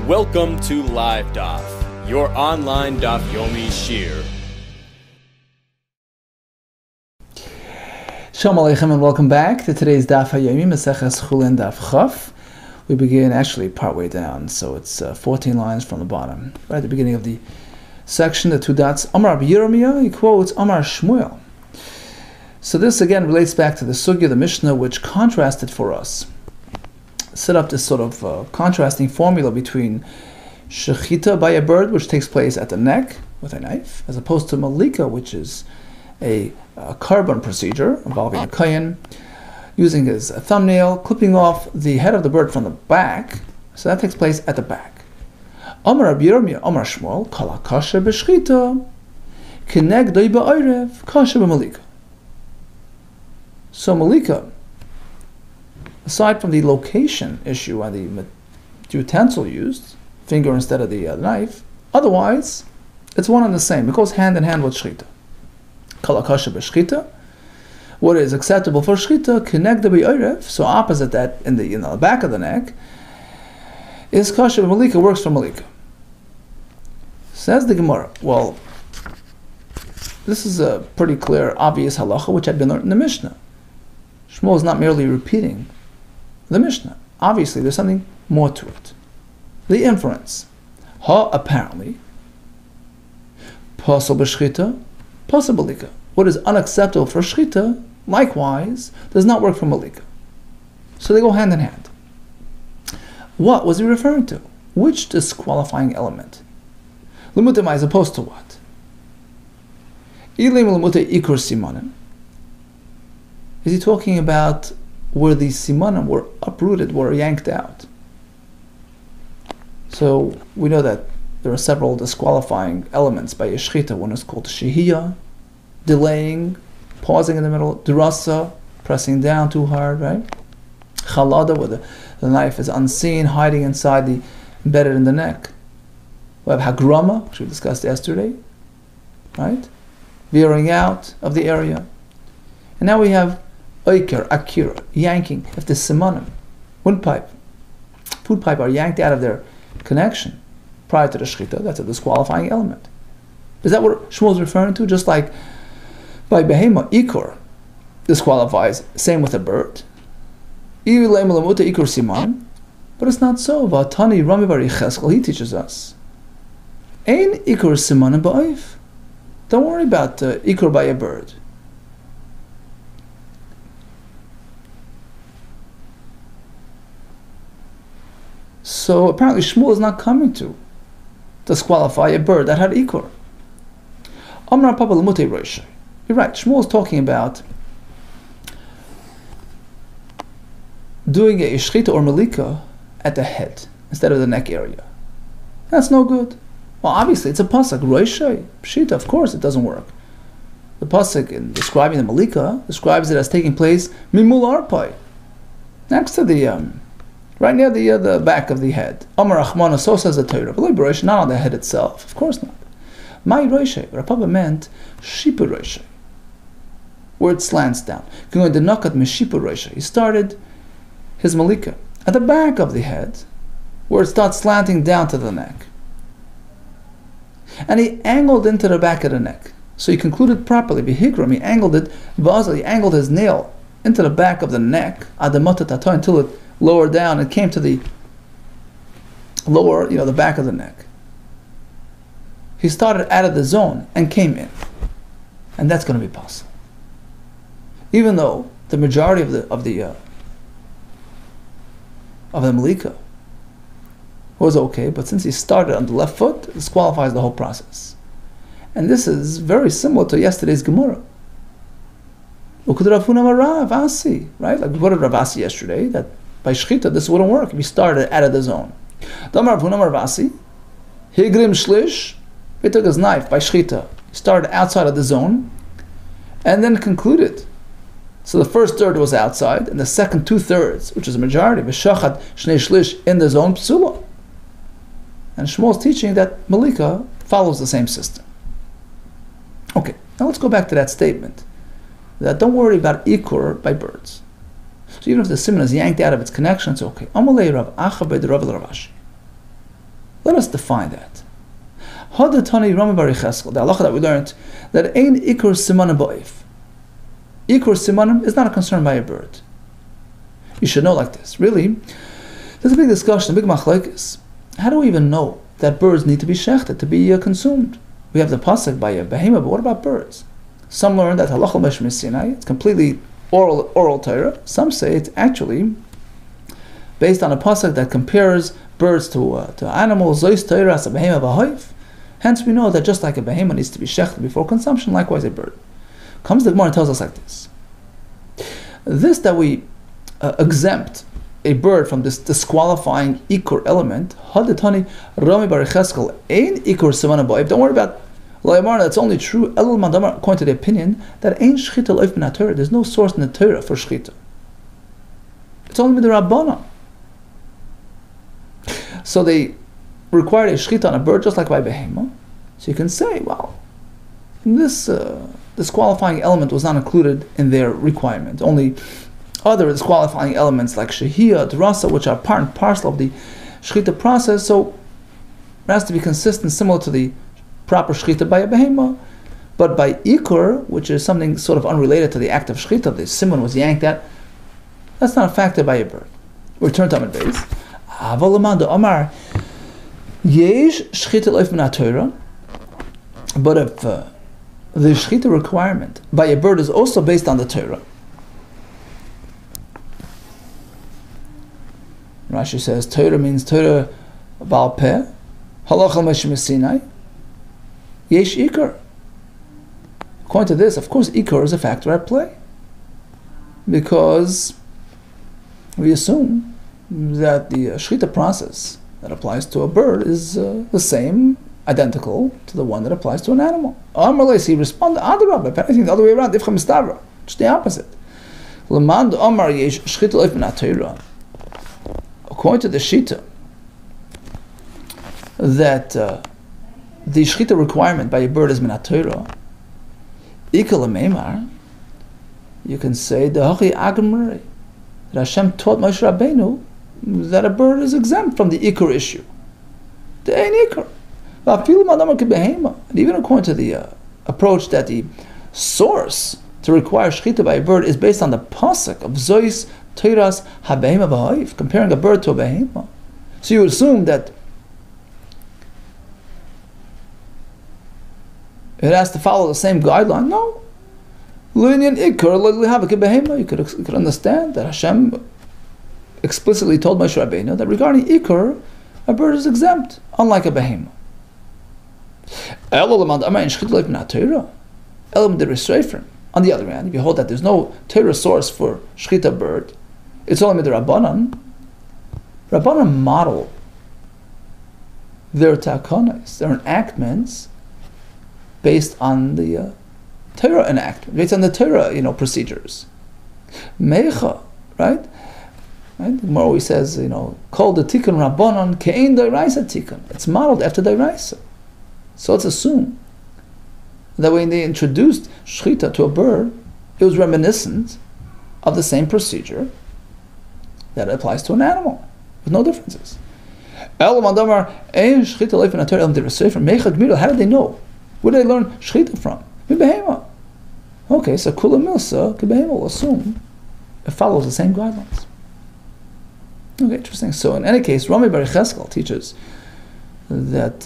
Welcome to LiveDaf, your online Daf Yomi Shir. Shalom Aleichem and welcome back to today's Daf HaYomi, Maseches CHULLIN Daf Chaf. We begin actually partway down, so it's 14 lines from the bottom. Right at the beginning of the section, the two dots, Amar Rabbi Yirmiyah, he quotes Amar Shmuel. So this again relates back to the Sugya, the Mishnah, which contrasted for us, set up this sort of contrasting formula between shechita by a bird, which takes place at the neck with a knife, as opposed to malika, which is a carbon procedure involving a kayin, using his thumbnail, clipping off the head of the bird from the back. So that takes place at the back. Amar Rabbi Yirmiyah, Amar Shmuel, kala kasher b'shchita, kenegdoi ba'orev, kasher b'malika. So malika, aside from the location issue and the utensil used, finger instead of the knife, otherwise, it's one and the same. It goes hand in hand with shchita. Kala kasher b'shchita. What is acceptable for shchita, kenegda b'orev, so opposite that in the back of the neck, is kasher b'malika, works for malika. Says the Gemara, well, this is a pretty clear, obvious halacha which had been learned in the Mishnah. Shmuel is not merely repeating the Mishnah. Obviously, there's something more to it. The inference. Apparently, pasal b'shchita, pasal b'malika. What is unacceptable for shchita, likewise, does not work for malika. So they go hand in hand. What was he referring to? Which disqualifying element? Limutim as opposed to what? Ilim limutim ikur simanim. Is he talking about where the simanim were uprooted, were yanked out? So we know that there are several disqualifying elements by shchita. One is called shehiyah, delaying, pausing in the middle, durasa, pressing down too hard, right? Chalada, where the knife is unseen, hiding inside embedded in the neck. We have hagrama, which we discussed yesterday, right? Veering out of the area. And now we have oiker, akira, yanking. If the simanim, windpipe, food pipe are yanked out of their connection prior to the shchita, that's a disqualifying element. Is that what Shmuel is referring to? Just like by behema, ikor disqualifies, same with a bird. But it's not so. Vatani Rami Bar Yecheskel, he teaches us. Ein ikor simanim ba'oif. Don't worry about ikor by a bird. So apparently Shmuel is not coming to disqualify a bird that had ikor. Amar Papa Lemutei Roishay. You're right, Shmuel is talking about doing a shchita or malika at the head instead of the neck area. That's no good. Well, obviously it's a pasuk, Roishay, Pshita, of course it doesn't work. The pasuk in describing the malika describes it as taking place mimul arpai, next to the right near the back of the head. Amar Achmana, so says the Torah. But not on the head itself, of course not. My Roishay, Rapapa meant Shipu Roishay, where it slants down. He started his malika at the back of the head, where it starts slanting down to the neck. And he angled into the back of the neck. So he concluded properly. Bihikram, he angled it. Vazal, he angled his nail into the back of the neck, Adamatata, until it lowered down and came to the lower, the back of the neck. He started out of the zone and came in. And that's going to be possible. Even though the majority of the malika was okay, but since he started on the left foot, it disqualifies the whole process. And this is very similar to yesterday's Gemara. Right? Like we quoted Rav Asi yesterday, that by shchita this wouldn't work if he started out of the zone. Damar Rav Asi, Higrim Shlish, he took his knife by shchita, started outside of the zone, and then concluded. So the first third was outside, and the second 2/3, which is a majority, v'shachat shnei shlish, in the zone, psula. And Shmuel's teaching that malika follows the same system. Okay, now let's go back to that statement. That don't worry about ikur by birds. So even if the siman is yanked out of its connection, it's okay. Amalei Rav Acha by the Rav Ravashi. Let us define that. Hadatani Rami Bar Yecheskel, the halacha that we learned, that ein ikur simanim ba'if. Ikur simanim is not a concern by a bird. You should know like this. Really, there's a big discussion, a big machlekes. How do we even know that birds need to be shechted, to be consumed? We have the pasuk by a behema, but what about birds? Some learn that halacha l'meshmi Sinai, it's completely oral Torah. Some say it's actually based on a pasuk that compares birds to animals. Zois Torah as a behema v'hoif. Hence, we know that just like a behema needs to be shechted before consumption, likewise a bird. Comes the Gemara and tells us like this: this that we exempt a bird from this disqualifying ikur element. Hadatani Rami Bar Yecheskel ein ikur simanim ba'if. Don't worry about Layamar. That's only true. Elul Mandamar, according to the opinion that ein shchita loif min Torah. There's no source in the Torah for shchita. It's only with the Rabbanan. So they required a shchita on a bird just like by behema. So you can say, well, this disqualifying element was not included in their requirement. Only other disqualifying elements like shehiyah, drasa, which are part and parcel of the shchita process, so it has to be consistent, similar to the proper shchita by a behema. But by ikur, which is something sort of unrelated to the act of shchita, the simon was yanked at, that's not a factor by a bird. We return to Talmud Bavli. Amar yesh shchita loif min Torah. But if the shchita requirement by a bird is also based on the Torah, Rashi says Torah means Torah Baal Peh, Halacha l'meshmi Sinai, Yesh Ikar. According to this, of course, Ikar is a factor at play, because we assume that the shchita process that applies to a bird is the same, identical to the one that applies to an animal. Amarles, he responded, Adarabah, if anything, the other way around, Ifcha Mistavra, just the opposite. L'mand Amar Yesh Shchita Loif min Torah. According to the Shita, that the shchita requirement by a bird is min Torah, Ikal Meimar, you can say the Hachi Agamri, that Hashem taught Moshe Rabbeinu that a bird is exempt from the Ikur issue. The Ein Ikur. And even according to the approach that the source to require shchita by a bird is based on the pasuk of Zois Teiras HaBehema V'Ha'if, comparing a bird to a behema. So you assume that it has to follow the same guideline. No. You could understand that Hashem explicitly told Moshe Rabbeinu that regarding Ikur, a bird is exempt, unlike a behema. On the other hand, if you hold that there's no Torah source for shchita bird, it's only with the Rabbanan. Rabbanan model their takonos, their enactments, based on the Torah enactment, based on the Torah, procedures. Meicha, right? The Gemara always says, called the tikkun Rabbanan ke'ein dairaisa tikkun. It's modeled after dairaisa. So let's assume that when they introduced shchita to a bird, it was reminiscent of the same procedure that applies to an animal, with no differences. How did they know? Where did they learn shchita from? Okay, so kula milsa, kibehema will assume it follows the same guidelines. Okay, interesting. So in any case, Rami Bar Yecheskel teaches that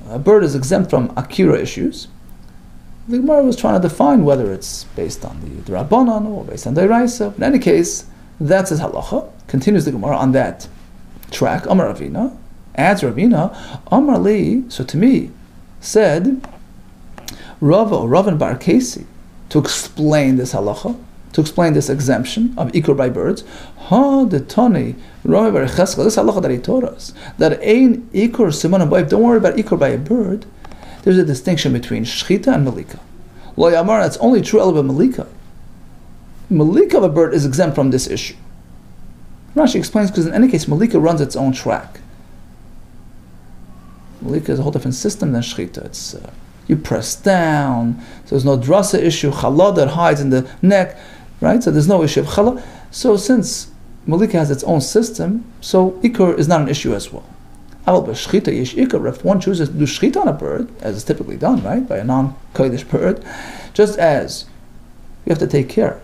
a bird is exempt from akira issues. The Gemara was trying to define whether it's based on the Rabbanan or based on the Raisa. In any case, that's his halacha. Continues the Gemara on that track. Amar Ravina, adds Ravina, Amar Li, so to me, said Rava or Ravan Bar Kesi, to explain this halacha, to explain this exemption of ikur by birds. Ha the Tani Rami Bar Yecheskel, this halacha that he taught us, that ein ikur siman ba'if, don't worry about ikur by a bird. There's a distinction between shchita and malika. Lo yamar, that's only true about malika. Malika of a bird is exempt from this issue. Rashi explains because in any case, malika runs its own track. Malika is a whole different system than shchita. It's you press down, so there's no drasa issue, challah that hides in the neck, right? So there's no issue of challah. So since malika has its own system, so ikur is not an issue as well. If one chooses to do shchita on a bird, as is typically done, right, by a non-kodesh bird, just as you have to take care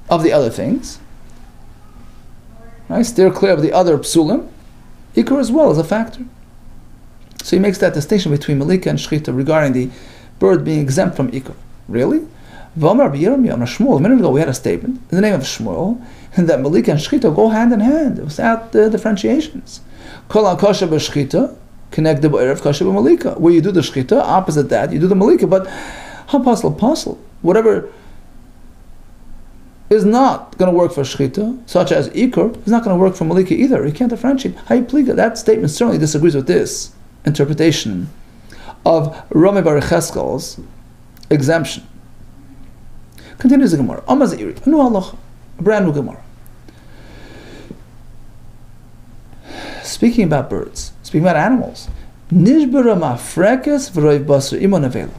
of the other things, right, steer clear of the other psulim, ikar as well is a factor. So he makes that distinction between malika and shchita regarding the bird being exempt from ikar. Really? A minute ago we had a statement in the name of Shmuel that malika and shchita go hand in hand without differentiations. Kol al-kosher b'shchita connect the erev kosher b'malika. Where you do the shchita, opposite that you do the malika. But apostle, whatever is not going to work for shchita, such as ikar, is not going to work for malika either. You can't differentiate. That statement certainly disagrees with this interpretation of Rami Bar Cheskel's exemption. Continues the Gemara. Amaz Iri, a new halacha, a brand new Gemara. Speaking about birds, speaking about animals, Nishbara mafrekes v'roiv basar imo nevela.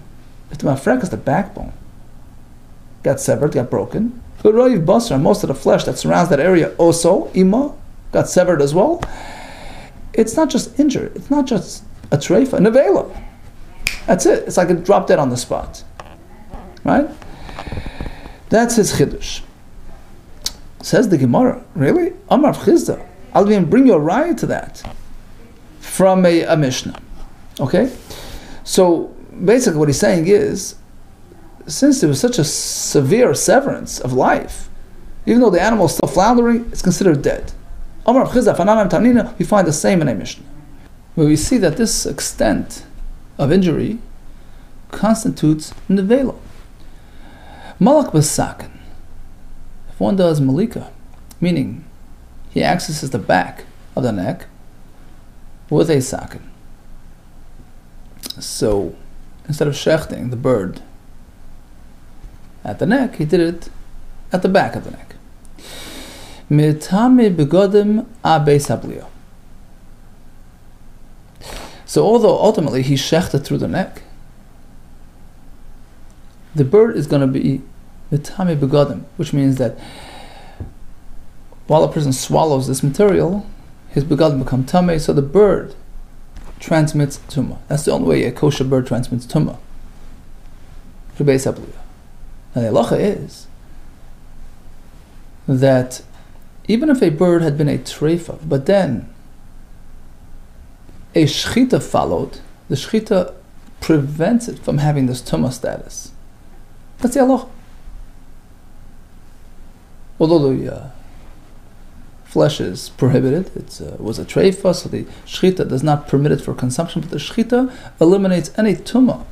If the mafrekes, the backbone, got severed, got broken, v'roiv basar, most of the flesh that surrounds that area also, imo, got severed as well, it's not just injured, it's not just a treifa, nevela. That's it. It's like it dropped dead on the spot. Right? That's his chiddush. Says the Gemara, really? Amar Chizda. I'll even bring you a raya to that from a Mishnah. Okay? So basically what he's saying is, since there was such a severe severance of life, even though the animal is still floundering, it's considered dead. Amar Chizda, Fananam Tanina, we find the same in a Mishnah, where we see that this extent of injury constitutes nevela. Malak b'sakin. If one does malika, meaning he accesses the back of the neck with a sakin. So instead of shechting the bird at the neck, he did it at the back of the neck. Mitame begodim abeis hablio. So although ultimately he shechted through the neck, the bird is going to be mitame begodim, which means that while a person swallows this material, his begodim become tameh, so the bird transmits tumah. That's the only way a kosher bird transmits tumah. Now the halacha is that even if a bird had been a treifa, but then a shchita followed, the shchita prevents it from having this tumah status. That's the halacha. Although the flesh is prohibited, it was a treifa, so the shchita does not permit it for consumption, but the shchita eliminates any tumah,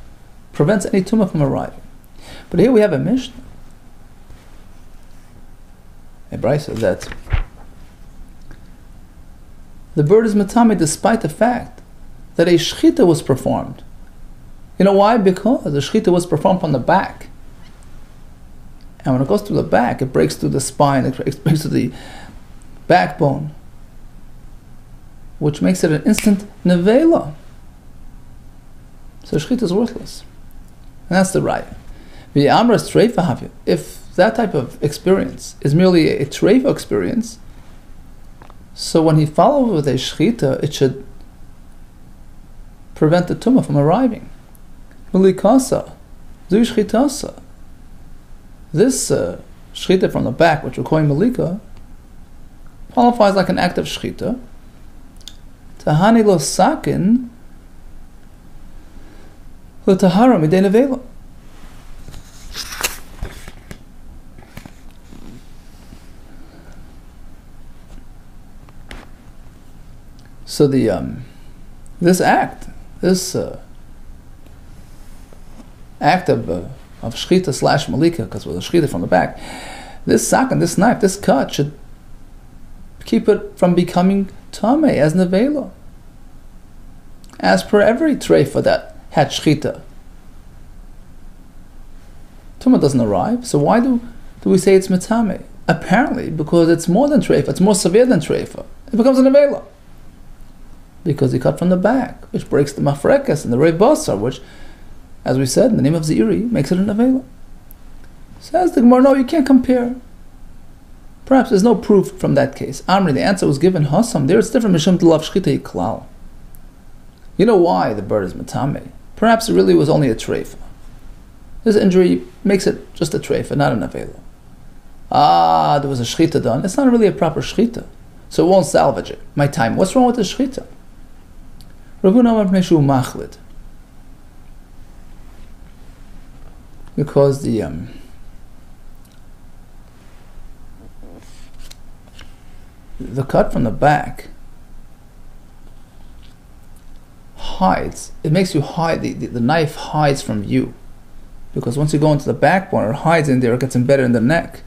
prevents any tumah from arriving. But here we have a Mishnah, a brisa, that the bird is matame despite the fact that a shchita was performed. You know why? Because the shchita was performed from the back. And when it goes through the back, it breaks through the spine, it breaks through the backbone, which makes it an instant nevela. So shchita is worthless. And that's the raya. If that type of experience is merely a treifa experience, so when he follows with a shchita, it should prevent the tumah from arriving. Milikasa, zu shchitasa. This shchita from the back, which we're calling malika, qualifies like an act of shchita. Tahani lo sakin lo tahara midei nevela. So the this act of shchita / malika, because with a shchita from the back, this sakin, this knife, this cut should keep it from becoming tameh as nevela, as per every treifa that had shchita. Tumah doesn't arrive, so why do we say it's mitameh? Apparently, because it's more than treifa, it's more severe than treifa. It becomes a nevela. Because he cut from the back, which breaks the mafrekas and the rei basar, which, as we said, in the name of Ziri, makes it an avela. Says the Gemara, no, you can't compare. Perhaps there's no proof from that case. Amri, the answer was given, Hasam, there it's different, Mishum T'lav Shchita Yiklal. You know why the bird is matame? Perhaps it really was only a treifa. This injury makes it just a treifa, not an avela. There was a shchita done. It's not really a proper shchita, so it won't salvage it. My time. What's wrong with the shchita? Because the cut from the back hides. It makes you hide. The knife hides from you, because once you go into the backbone, it hides in there. It gets embedded in the neck,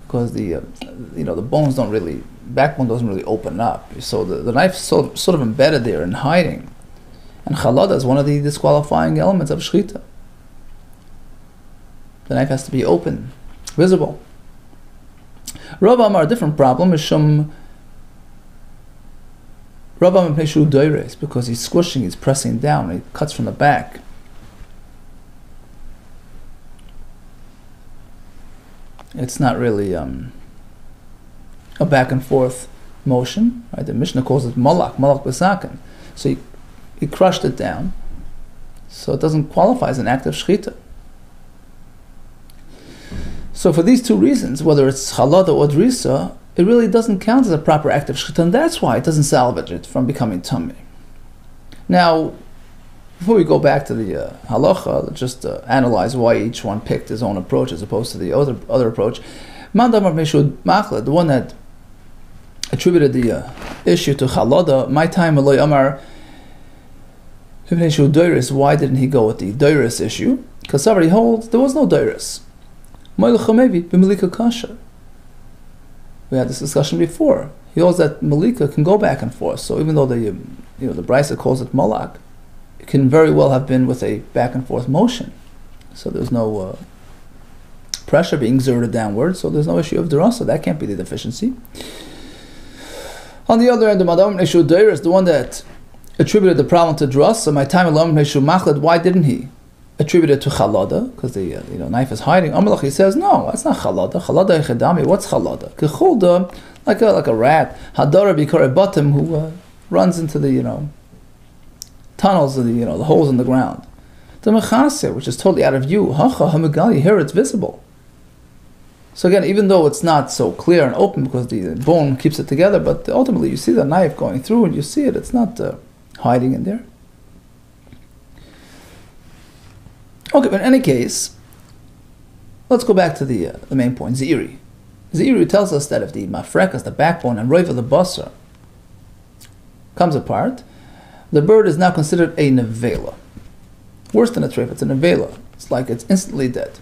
because the bones don't really, backbone doesn't really open up. So the knife's sort of embedded there and hiding. And chalada is one of the disqualifying elements of shchita. The knife has to be open, visible. Rav Amar, a different problem, is Rav Amar Peshu Doires, because he's squishing, he's pressing down, he cuts from the back. It's not really a back and forth motion, right? The Mishnah calls it malak b'saken. So he crushed it down, so it doesn't qualify as an act of shchita. So for these two reasons, whether it's chalada or drisa, it really doesn't count as a proper act of shchita, and that's why it doesn't salvage it from becoming tummy. Now, before we go back to the halacha, let's just analyze why each one picked his own approach as opposed to the other approach. Mandamar Meshud Machla, the one that attributed the issue to chalada, my time Eloi Amar Meshud Doiris, why didn't he go with the Doiris issue? Because somebody holds there was no Doiris. We had this discussion before. He holds that malika can go back and forth. So even though the Brisa calls it malak, it can very well have been with a back and forth motion. So there's no pressure being exerted downward. So there's no issue of derasa. That can't be the deficiency. On the other end, the madam neshu deiris, the one that attributed the problem to derasa, my time alone neshu machled. Why didn't he attribute it to chalada? Because the knife is hiding. Amalach, he says, no, that's not chalada. Chalada echedami. What's chalada? Kechulda, like a rat. Hadara bikare batim, who runs into the tunnels of the holes in the ground. The mechase, which is totally out of view. Hacha hamagali, here it's visible. So again, even though it's not so clear and open because the bone keeps it together, but ultimately you see the knife going through and you see it. It's not hiding in there. Okay, but in any case, let's go back to the main point, Zeiri. Zeiri tells us that if the mafrekas, the backbone, and roiv of the basar comes apart, the bird is now considered a nevela. Worse than a treif, it's a nevela. It's like it's instantly dead.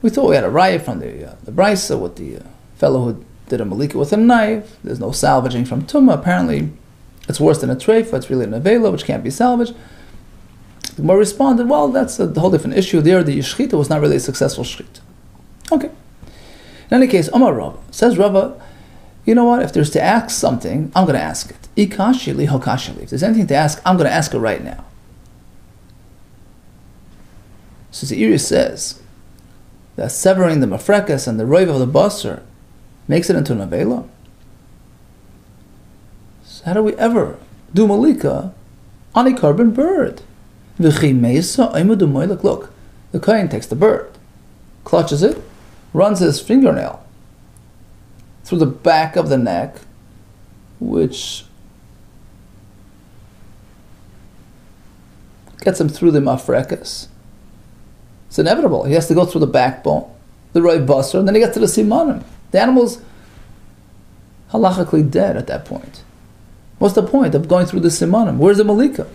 We thought we had a raya from the brisa with the fellow who did a malika with a knife. There's no salvaging from tumma. Apparently, it's worse than a treif. It's really a nevela, which can't be salvaged. The Gemara responded, well, that's a whole different issue. There, the shchita was not really a successful shchita. Okay. In any case, Omar Rava says, Rava, you know what? If there's to ask something, I'm going to ask it. Ikashili hokashili. If there's anything to ask, I'm going to ask it right now. So the Iri says that severing the mafrekas and the roiv of the basar makes it into an avela. So how do we ever do malika on a carbon bird? Look, the kohen takes the bird, clutches it, runs his fingernail through the back of the neck, which gets him through the mafrekas. It's inevitable. He has to go through the backbone, the roiv basar, and then he gets to the simanim. The animal's halachically dead at that point. What's the point of going through the simanim? Where's the malika?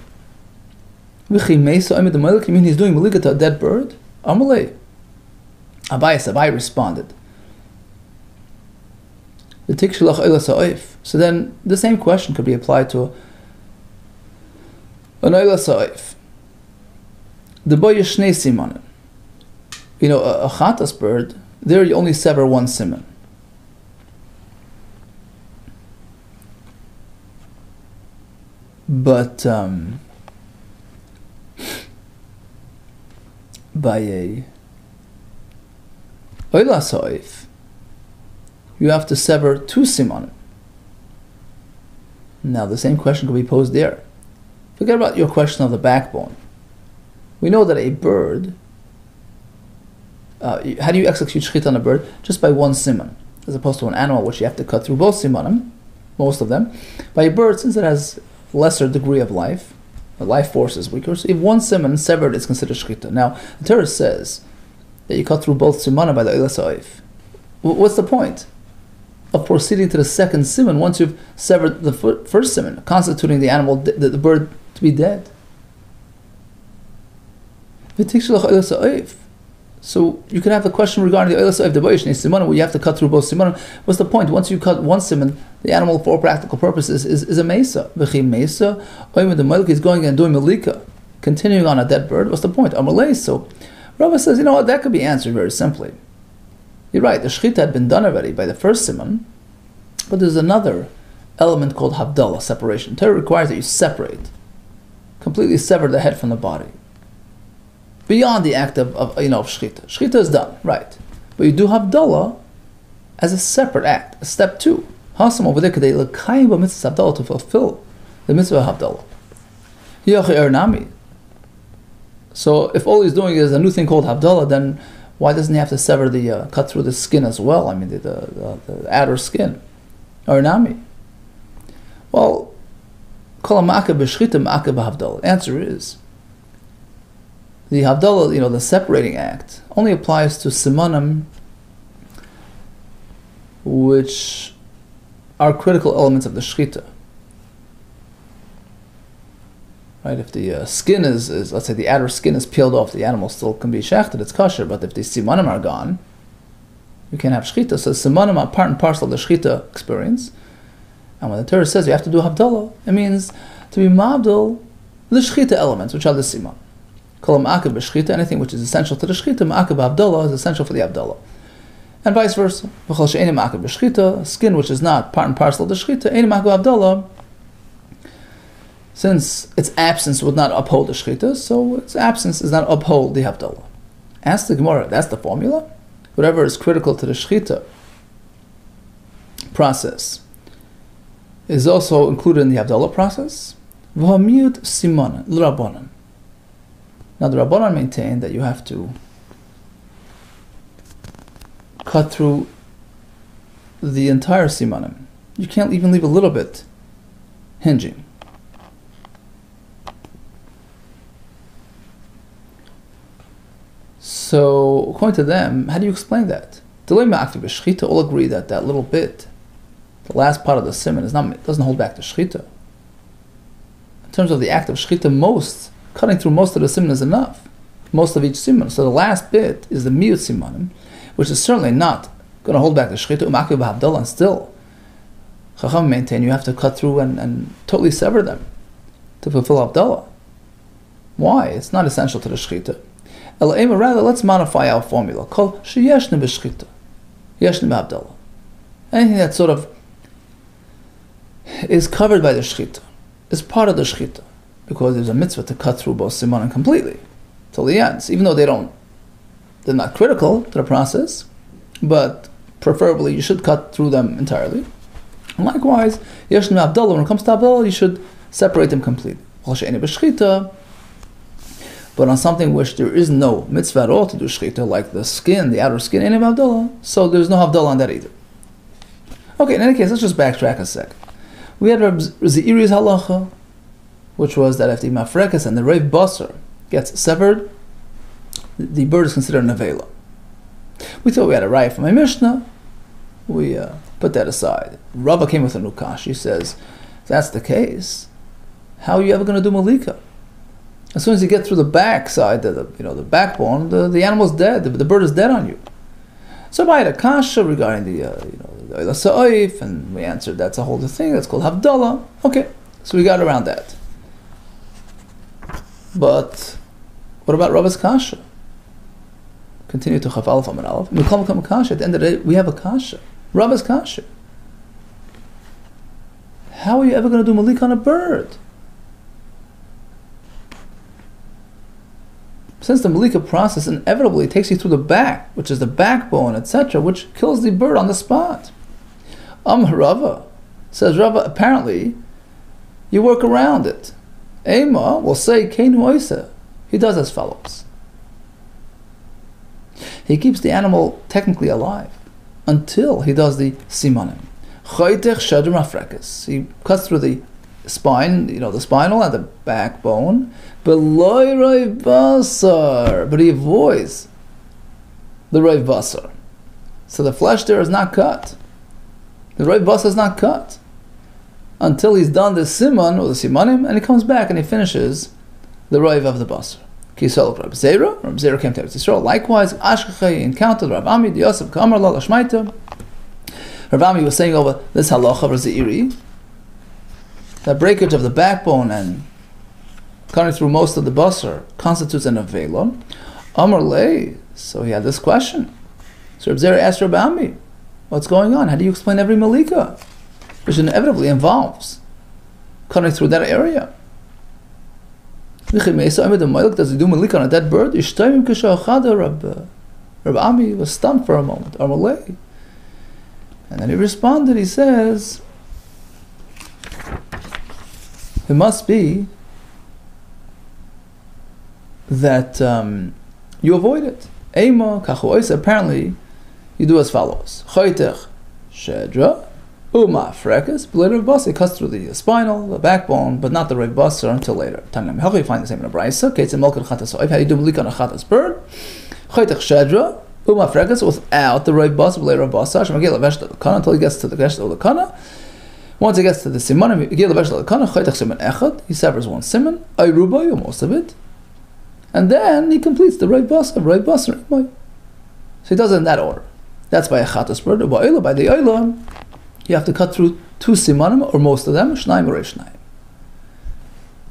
You mean he's doing malika to a dead bird? Amalei. Abai responded. So then the same question could be applied to an oila sa'if. The boy yishnei simanim. A chatas bird, there you only sever one siman. But by a oila sa'if, you have to sever two simanim. Now the same question could be posed there. Forget about your question of the backbone. We know that a bird, how do you execute shechita on a bird? Just by one siman, as opposed to an animal which you have to cut through both simanim, most of them. By a bird, since it has lesser degree of life, the life force is weaker, so if one siman severed, it's considered shechita. Now, the Torah says that you cut through both simanim by the oila sa'if. What's the point of proceeding to the second siman once you've severed the first siman, constituting the animal, the bird, to be dead? So you can have the question regarding the oila sa'if, the boyish simanim, where you have to cut through both simanim. What's the point? Once you cut one siman, the animal, for practical purposes, is a mesa. V'chi mesa, when the milk is going and doing malika, continuing on a dead bird. What's the point? Amalei. So Rava says, you know what, that could be answered very simply. You're right, the shechita had been done already by the first siman, but there's another element called havdalah, separation. Torah requires that you separate, completely sever the head from the body, beyond the act of shechita. Shechita is done, right? But you do havdalah as a separate act, a step two. Hasam over there, to fulfill the mitzvah of havdalah. So if all he's doing is a new thing called havdalah, then why doesn't he have to sever the cut through the skin as well? I mean the outer skin. Ernami. Well, kol ha'ma'akeh b'shchita ma'akeh b'havdalah. Answer is the havdalah, the separating act, only applies to simanim which are critical elements of the shechita. Right? If the skin is, let's say the outer skin is peeled off, the animal still can be shechted, it's kosher, but if the simanim are gone, you can't have shechita. So simanim are part and parcel of the shechita experience. And when the Torah says you have to do havdalah, it means to be mabdal the shechita elements, which are the siman. Kol ha'ma'akeh b'shechita, anything which is essential to the shechita, ma'akeh b'havdalah is essential for the havdalah. And vice versa. V'chol she'eini ma'akeh b'shechita, skin which is not part and parcel of the shechita, eini ma'akeh b'havdalah, since its absence would not uphold the shechita, so its absence does not uphold the havdalah. Ask the Gemara, that's the formula? Whatever is critical to the shechita process is also included in the havdalah process. V'hamiyut siman l'rabbanan. Now the Rabbanan maintain that you have to cut through the entire simanim. You can't even leave a little bit hinging. So according to them, how do you explain that? All agree that that little bit, the last part of the siman, doesn't hold back the shechita. In terms of the act of shechita, cutting through most of the siman is enough. Most of each siman. So the last bit is the miyut simanim, which is certainly not going to hold back the shechita. U'makeh b'havdalah, and still, Chacham maintain you have to cut through and totally sever them to fulfill havdalah. Why? It's not essential to the shechita. Rather, let's modify our formula. Called sheyeshne b'shechita, yeshne b'havdalah. Anything that sort of is covered by the shechita, is part of the shechita, because there's a mitzvah to cut through both simanim completely till the ends, even though they're not critical to the process, but preferably you should cut through them entirely. And likewise, yeshne b'havdalah, when it comes to havdalah, you should separate them completely. But on something which there is no mitzvah at all to do shechita, like the skin, the outer skin, any havdalah, so there's no havdalah on that either. Okay, in any case, let's just backtrack a sec. We had Reb Zeiri's halacha, which was that if the mafrekas and the reiv basar gets severed, the bird is considered an avela. We thought we had a raya from a Mishnah. We put that aside. Rava came with a nukash. He says, if that's the case, how are you ever going to do malika? As soon as you get through the back side, the backbone, the animal's dead. The bird is dead on you. So I had a kasha regarding the oila sa'if, and we answered that's a whole other thing. That's called havdalah. Okay, so we got around that. But what about Rava's kasha? Continue to chaf alef amar alef. We come kasha. At the end of the day, we have a kasha. Rava's kasha. How are you ever going to do malik on a bird? Since the malika process inevitably takes you through the back, which is the backbone, etc., which kills the bird on the spot. Rava says, Rava, apparently, you work around it. Ema will say, Kein Hoise. He does as follows. He keeps the animal technically alive until he does the simanim. He cuts through the spine, the spinal and the backbone, but he avoids the roiv basar. So the flesh there is not cut. The roiv basar is not cut until he's done the siman or the simanim, and he comes back and he finishes the roiv of the basar. Kisol Rab Zera came to Israel. Likewise, Ashkechai encountered Rav Ami, the Yosef Kamar La Lashmaita. Rav Ami was saying over this halacha of Zeiri, that breakage of the backbone and cutting through most of the basar constitutes an avela. Amar Le, so he had this question. So Rab Zera asked Rav Ami, what's going on? How do you explain every malika? Which inevitably involves cutting through that area. Does he do malika on a dead bird? Rabbi Ami was stunned for a moment. And then he responded, he says, it must be that you avoid it. Apparently, you do as follows. Shedra. Frekas, it cuts through the spinal, the backbone, but not the roiv basar until later. How can you find the same in a brayso? How do you do malika on a chatas bird? Shedra, frekas, without the roiv basar, until he gets to the gesh of the kana. Once he gets to the simanim, he severs one siman, most of it, and then he completes the roiv basar. So he does it in that order. That's by a chatas bird. By the oilam, you have to cut through 2 simanim, or most of them, shnaim or shnaim.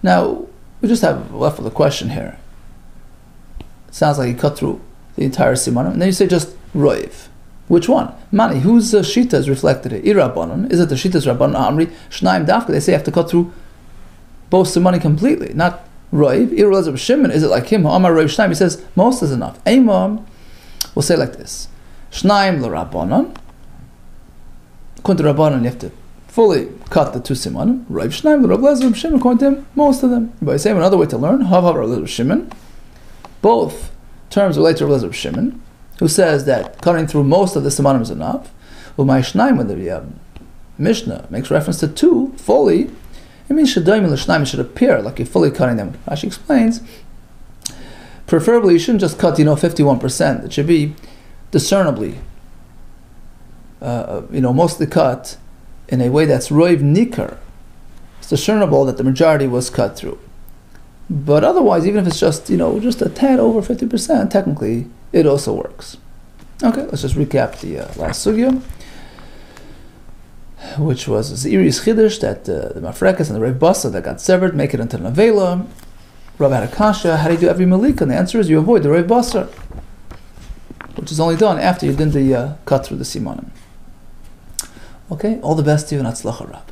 Now, we just have left with a question here. It sounds like you cut through the entire simanim, and then you say just roiv. Which one? Mani, whose shita is reflected here? Irabbanon. Is it the shita's rabbanon amri? Shnaim dafka, they say you have to cut through both simanim completely, not roiv. Irelazar Shimon, is it like him? Amar roiv shnaim, he says most is enough. Eimam, we'll say like this. Shnaim l'rabbanon. According to Rabbanon, you have to fully cut the 2 simanim. Rav Shnaim, Rav Lezer, Rav Shimon, according to him, most of them. By saying another way to learn, Hav Rav Lezer, Shimon. Both terms relate to Rav Lezer, Shimon, who says that cutting through most of the simanim is enough. Umay Shnaim, when the Mishnah makes reference to 2 fully, it means Shadayim l'Shnaim, it should appear like you're fully cutting them. Rashi explains, preferably you shouldn't just cut 51%. It should be discernibly. Mostly cut in a way that's roiv nikar. It's discernible that the majority was cut through. But otherwise, even if it's just a tad over 50%, technically it also works. Okay, let's just recap the last sugya, which was Zeiri's chiddush that the mafrekas and the roiv basar that got severed make it into an avela. Rabbi had a kasha, how do you do every malika? And the answer is you avoid the roiv basar, which is only done after you did the cut through the simanim. Okay, all the best to you and Hatzlacha Rab.